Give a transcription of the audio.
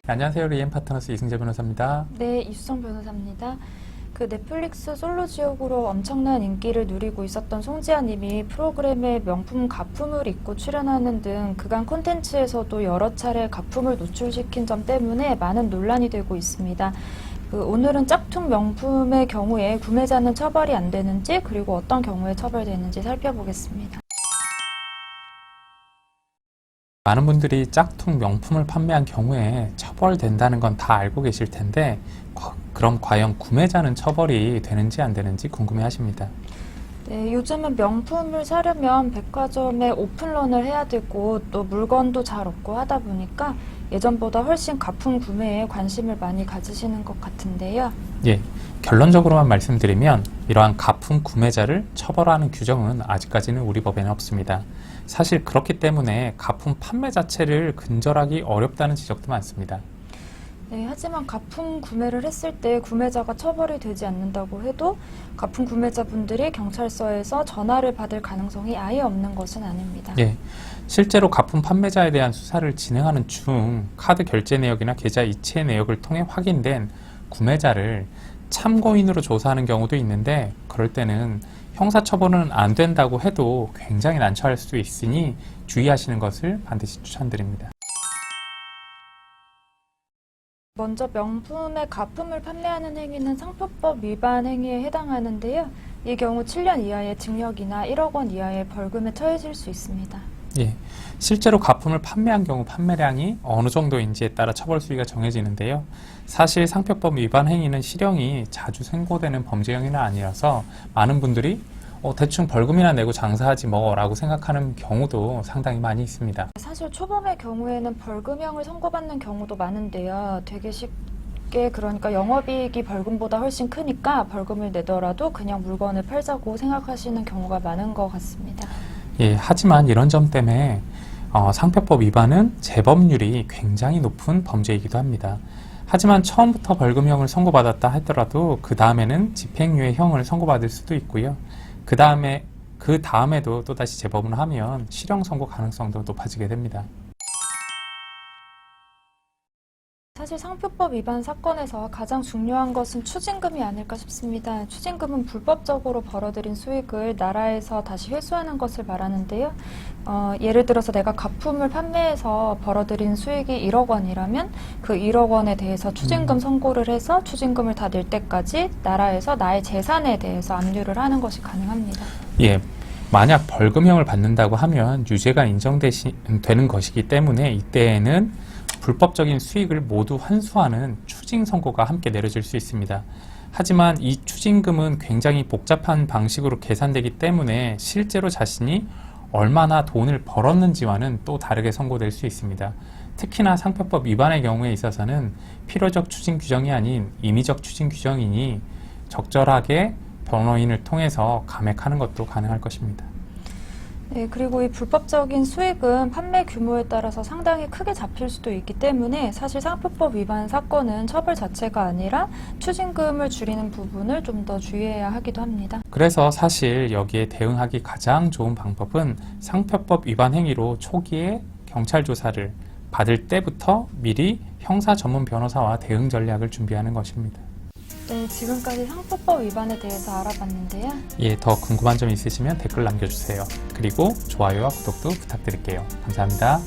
안녕하세요. 리엠파트너스 이승재 변호사입니다. 네, 이수정 변호사입니다. 넷플릭스 솔로지옥으로 엄청난 인기를 누리고 있었던 송지아 님이 프로그램에 명품 가품을 입고 출연하는 등 그간 콘텐츠에서도 여러 차례 가품을 노출시킨 점 때문에 많은 논란이 되고 있습니다. 오늘은 짝퉁 명품의 경우에 구매자는 처벌이 안 되는지, 그리고 어떤 경우에 처벌되는지 살펴보겠습니다. 많은 분들이 짝퉁 명품을 판매한 경우에 처벌된다는 건 다 알고 계실 텐데 그럼 과연 구매자는 처벌이 되는지 안 되는지 궁금해 하십니다. 네, 요즘은 명품을 사려면 백화점에 오픈런을 해야 되고 또 물건도 잘 없고 하다 보니까 예전보다 훨씬 가품 구매에 관심을 많이 가지시는 것 같은데요. 예, 결론적으로만 말씀드리면 이러한 가품 구매자를 처벌하는 규정은 아직까지는 우리 법에는 없습니다. 사실 그렇기 때문에 가품 판매 자체를 근절하기 어렵다는 지적도 많습니다. 네, 하지만 가품 구매를 했을 때 구매자가 처벌이 되지 않는다고 해도 가품 구매자분들이 경찰서에서 전화를 받을 가능성이 아예 없는 것은 아닙니다. 예, 실제로 가품 판매자에 대한 수사를 진행하는 중 카드 결제 내역이나 계좌 이체 내역을 통해 확인된 구매자를 참고인으로 조사하는 경우도 있는데 그럴 때는 형사처벌은 안 된다고 해도 굉장히 난처할 수 있으니 주의하시는 것을 반드시 추천드립니다. 먼저 명품의 가품을 판매하는 행위는 상표법 위반 행위에 해당하는데요. 이 경우 7년 이하의 징역이나 1억 원 이하의 벌금에 처해질 수 있습니다. 예, 실제로 가품을 판매한 경우 판매량이 어느 정도인지에 따라 처벌 수위가 정해지는데요. 사실 상표법 위반 행위는 실형이 자주 선고되는 범죄 행위는 아니라서 많은 분들이 대충 벌금이나 내고 장사하지 뭐 라고 생각하는 경우도 상당히 많이 있습니다. 사실 초범의 경우에는 벌금형을 선고받는 경우도 많은데요. 되게 쉽게 그러니까 영업이익이 벌금보다 훨씬 크니까 벌금을 내더라도 그냥 물건을 팔자고 생각하시는 경우가 많은 것 같습니다. 예, 하지만 이런 점 때문에 상표법 위반은 재범률이 굉장히 높은 범죄이기도 합니다. 하지만 처음부터 벌금형을 선고받았다 하더라도 그 다음에는 집행유예 형을 선고받을 수도 있고요. 그 다음에도 또다시 재범을 하면 실형 선고 가능성도 높아지게 됩니다. 사실 상표법 위반 사건에서 가장 중요한 것은 추징금이 아닐까 싶습니다. 추징금은 불법적으로 벌어들인 수익을 나라에서 다시 회수하는 것을 말하는데요. 예를 들어서 내가 가품을 판매해서 벌어들인 수익이 1억 원이라면 그 1억 원에 대해서 추징금 선고를 해서 추징금을 다 낼 때까지 나라에서 나의 재산에 대해서 압류를 하는 것이 가능합니다. 예. 만약 벌금형을 받는다고 하면 유죄가 인정되는 것이기 때문에 이때에는 불법적인 수익을 모두 환수하는 추징 선고가 함께 내려질 수 있습니다. 하지만 이 추징금은 굉장히 복잡한 방식으로 계산되기 때문에 실제로 자신이 얼마나 돈을 벌었는지와는 또 다르게 선고될 수 있습니다. 특히나 상표법 위반의 경우에 있어서는 필요적 추징 규정이 아닌 임의적 추징 규정이니 적절하게 변호인을 통해서 감액하는 것도 가능할 것입니다. 네, 그리고 이 불법적인 수익은 판매 규모에 따라서 상당히 크게 잡힐 수도 있기 때문에 사실 상표법 위반 사건은 처벌 자체가 아니라 추징금을 줄이는 부분을 좀 더 주의해야 하기도 합니다. 그래서 사실 여기에 대응하기 가장 좋은 방법은 상표법 위반 행위로 초기에 경찰 조사를 받을 때부터 미리 형사 전문 변호사와 대응 전략을 준비하는 것입니다. 네, 지금까지 상표법 위반에 대해서 알아봤는데요. 예, 더 궁금한 점 있으시면 댓글 남겨주세요. 그리고 좋아요와 구독도 부탁드릴게요. 감사합니다.